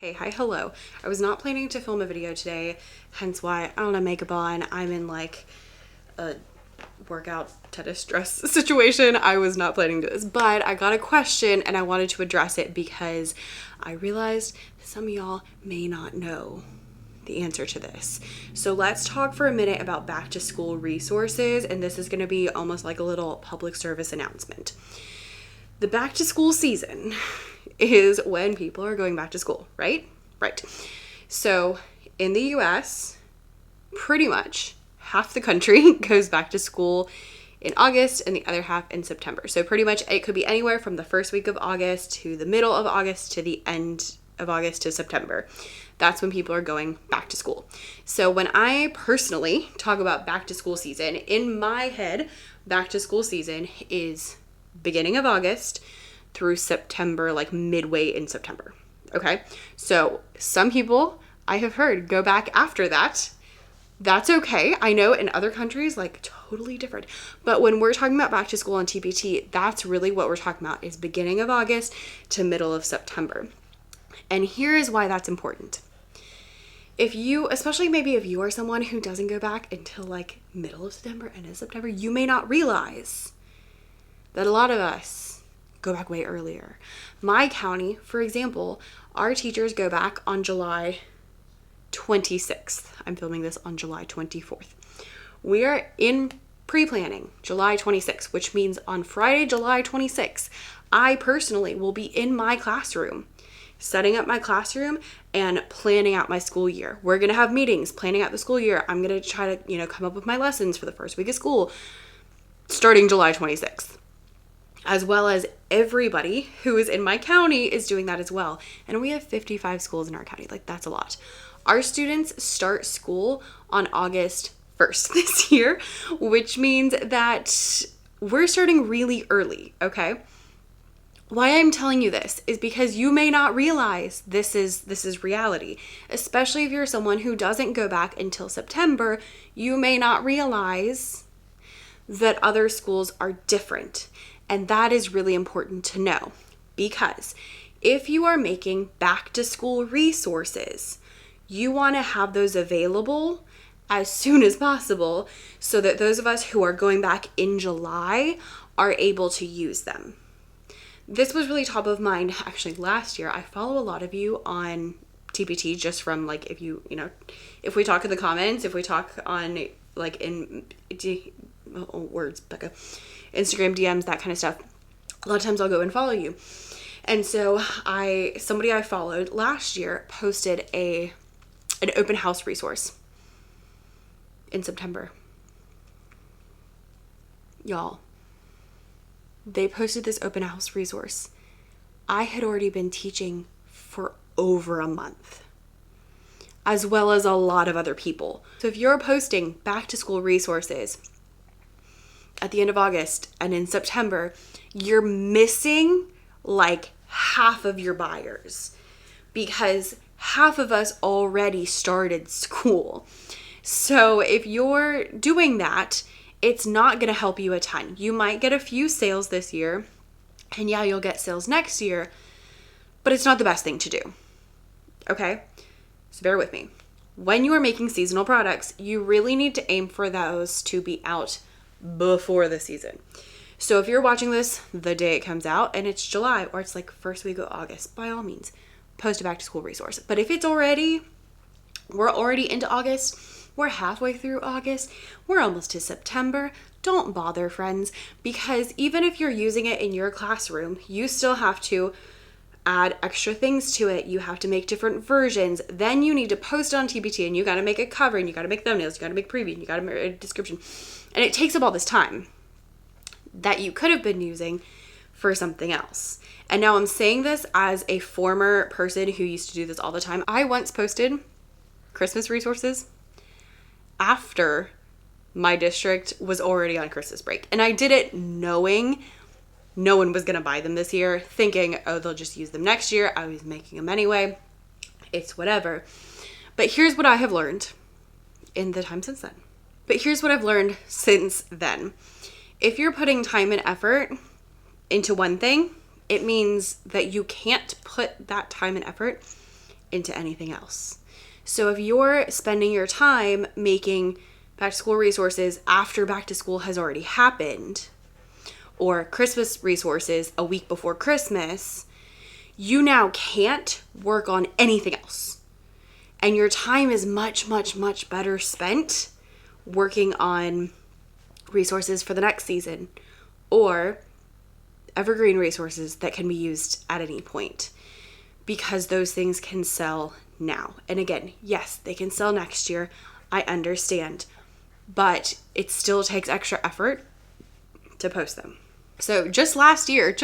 Hey, hi, hello. I was not planning to film a video today, hence why I don't have makeup on. I'm in like a workout tennis dress situation. I was not planning to do this, but I got a question and I wanted to address it because I realized some of y'all may not know the answer to this. So let's talk for a minute about back to school resources, and this is going to be almost like a little public service announcement. The back to school season is when people are going back to school, right? Right. So in the US, pretty much half the country goes back to school in August and the other half in September. So pretty much it could be anywhere from the first week of August to the middle of August to the end of August to September. That's when people are going back to school. So when I personally talk about back to school season, in my head, back to school season is beginning of August through September, like midway in September. Okay. So some people I have heard go back after that. That's okay. I know in other countries, like totally different. But when we're talking about back to school on TPT, that's really what we're talking about is beginning of August to middle of September. And here is why that's important. If you, especially maybe if you are someone who doesn't go back until like middle of September, end of September, you may not realize that a lot of us go back way earlier. My county, for example, our teachers go back on July 26th. I'm filming this on July 24th. We are in pre-planning July 26th, which means on Friday, July 26th, I personally will be in my classroom, setting up my classroom and planning out my school year. We're going to have meetings planning out the school year. I'm going to try to, come up with my lessons for the first week of school starting July 26th. As well as everybody who is in my county is doing that as well. And we have 55 schools in our county. Like, that's a lot. Our students start school on August 1st this year, which means that we're starting really early, okay? Why I'm telling you this is because you may not realize this is reality. Especially if you're someone who doesn't go back until September, you may not realize that other schools are different. And that is really important to know, because if you are making back to school resources, you want to have those available as soon as possible so that those of us who are going back in July are able to use them. This was really top of mind actually last year. I follow a lot of you on TPT just from like if we talk in the comments, if we talk on like in words, Becca, Instagram DMs, that kind of stuff. A lot of times I'll go and follow you. And so somebody I followed last year posted an open house resource in September. Y'all, they posted this open house resource. I had already been teaching for over a month, as well as a lot of other people. So if you're posting back to school resources at the end of August and in September, you're missing like half of your buyers because half of us already started school. So if you're doing that, it's not going to help you a ton. You might get a few sales this year, and yeah, you'll get sales next year, but it's not the best thing to do. Okay? So bear with me. When you are making seasonal products, you really need to aim for those to be out before the season. So if you're watching this the day it comes out and it's July or it's like first week of August, by all means, post a back to school resource. But if we're already into August, we're halfway through August, we're almost to September, don't bother, friends, because even if you're using it in your classroom, you still have to add extra things to it. You have to make different versions. Then you need to post it on TPT, and you got to make a cover, and you got to make thumbnails, you got to make preview, and you got to make a description. And it takes up all this time that you could have been using for something else. And now I'm saying this as a former person who used to do this all the time. I once posted Christmas resources after my district was already on Christmas break. And I did it knowing no one was going to buy them this year, thinking, oh, they'll just use them next year. I was making them anyway. It's whatever. But here's what I have learned in the time since then. If you're putting time and effort into one thing, it means that you can't put that time and effort into anything else. So if you're spending your time making back to school resources after back to school has already happened, or Christmas resources a week before Christmas, you now can't work on anything else. And your time is much, much, much better spent working on resources for the next season or evergreen resources that can be used at any point, because those things can sell now. And again, yes, they can sell next year. I understand, but it still takes extra effort to post them. So just last year,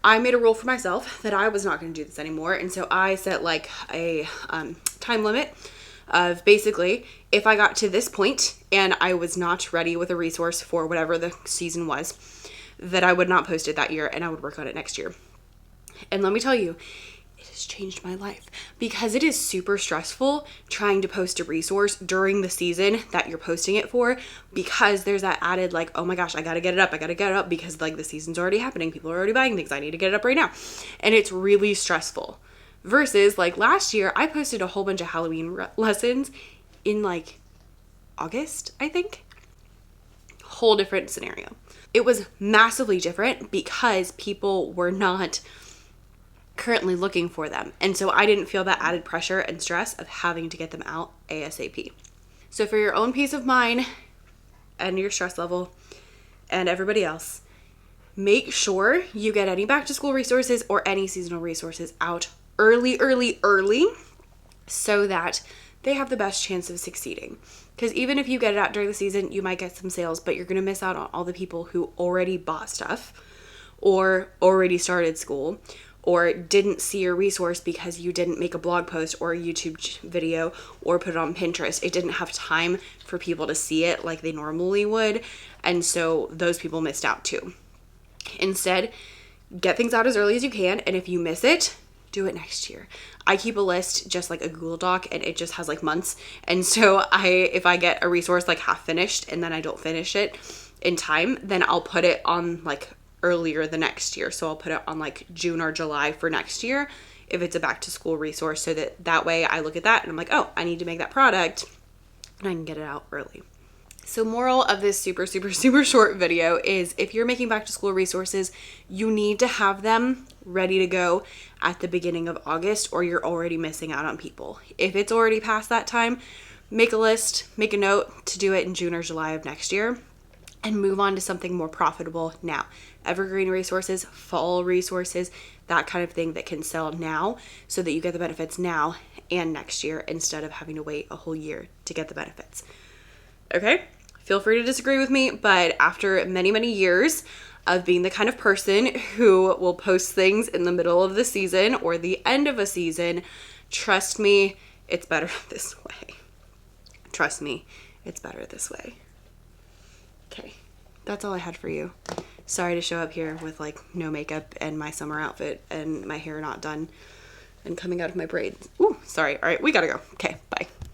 I made a rule for myself that I was not going to do this anymore. And so I set like a time limit of basically, if I got to this point and I was not ready with a resource for whatever the season was, that I would not post it that year and I would work on it next year. And let me tell you, it has changed my life, because it is super stressful trying to post a resource during the season that you're posting it for, because there's that added like, oh my gosh, I gotta get it up because like the season's already happening. People are already buying things. I need to get it up right now. And it's really stressful. Versus like last year, I posted a whole bunch of Halloween lessons in like August, I think. Whole different scenario. It was massively different because people were not currently looking for them. And so I didn't feel that added pressure and stress of having to get them out ASAP. So for your own peace of mind and your stress level and everybody else, make sure you get any back to school resources or any seasonal resources out early, so that they have the best chance of succeeding. Because even if you get it out during the season, you might get some sales, but you're going to miss out on all the people who already bought stuff or already started school or didn't see your resource because you didn't make a blog post or a YouTube video or put it on Pinterest. It didn't have time for people to see it like they normally would. And so those people missed out too. Instead, get things out as early as you can. And if you miss it, do it next year. I keep a list, just like a Google Doc, and it just has like months. And so if I get a resource like half finished and then I don't finish it in time, then I'll put it on like earlier the next year. So I'll put it on like June or July for next year if it's a back to school resource, so that way I look at that and I'm like, oh, I need to make that product and I can get it out early. So moral of this super short video is, if you're making back to school resources, you need to have them ready to go at the beginning of August, or you're already missing out on people. If it's already past that time, make a list, make a note to do it in June or July of next year, and move on to something more profitable now. Evergreen resources, fall resources, that kind of thing that can sell now, so that you get the benefits now and next year instead of having to wait a whole year to get the benefits. Okay? Feel free to disagree with me, but after many years of being the kind of person who will post things in the middle of the season or the end of a season, trust me, it's better this way. Trust me, it's better this way. Okay, that's all I had for you. Sorry to show up here with like no makeup and my summer outfit and my hair not done and coming out of my braids. Ooh, sorry. All right, we gotta go. Okay, bye.